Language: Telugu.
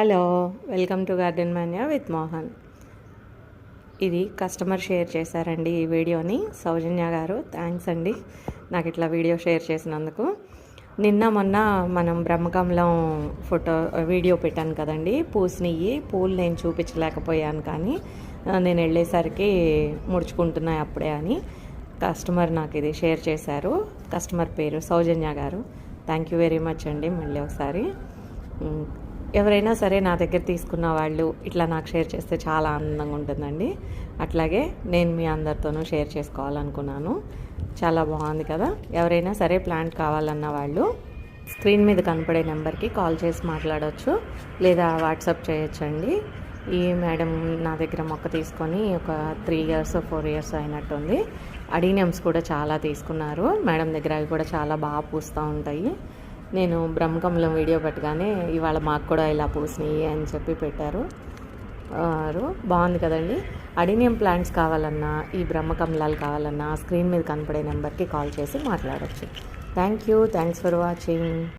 Hello, welcome to garden Manya with Mohan. ఇది కస్టమర్ షేర్ చేశారండి ఈ వీడియోని. సౌజన్య గారు, థ్యాంక్స్ అండి నాకు ఇట్లా వీడియో షేర్ చేసినందుకు. నిన్న మొన్న మనం బ్రహ్మకమలం వీడియో పెట్టాను కదండి. పూలు నేను చూపించలేకపోయాను, కానీ నేను వెళ్ళేసరికి ముడుచుకుంటున్నాయి అప్పుడే అని కస్టమర్ నాకు ఇది షేర్ చేశారు. కస్టమర్ పేరు సౌజన్య గారు. థ్యాంక్ యూ వెరీ మచ్ అండి. మళ్ళీ ఒకసారి ఎవరైనా సరే నా దగ్గర తీసుకున్న వాళ్ళు ఇట్లా నాకు షేర్ చేస్తే చాలా ఆనందంగా ఉంటుందండి. అట్లాగే నేను మీ అందరితోనూ షేర్ చేసుకోవాలనుకున్నాను. చాలా బాగుంది కదా. ఎవరైనా సరే ప్లాంట్ కావాలన్న వాళ్ళు స్క్రీన్ మీద కనపడే నెంబర్కి కాల్ చేసి మాట్లాడవచ్చు, లేదా వాట్సాప్ చేయొచ్చండి. ఈ మేడం నా దగ్గర మొక్క తీసుకొని ఒక 3 years 4 years అయినట్టుంది. అడీనియమ్స్ కూడా చాలా తీసుకున్నారు మేడం దగ్గర. అవి కూడా చాలా బాగా పూస్తూ ఉంటాయి. నేను బ్రహ్మకమలం వీడియో పెట్టగానే ఇవాళ మాకు కూడా ఇలా పూసినాయి అని చెప్పి పెట్టారు. బాగుంది కదండి. అడీనియం ప్లాంట్స్ కావాలన్నా, ఈ బ్రహ్మకమలాలు కావాలన్నా స్క్రీన్ మీద కనపడే నెంబర్కి కాల్ చేసి మాట్లాడవచ్చు. Thanks for watching.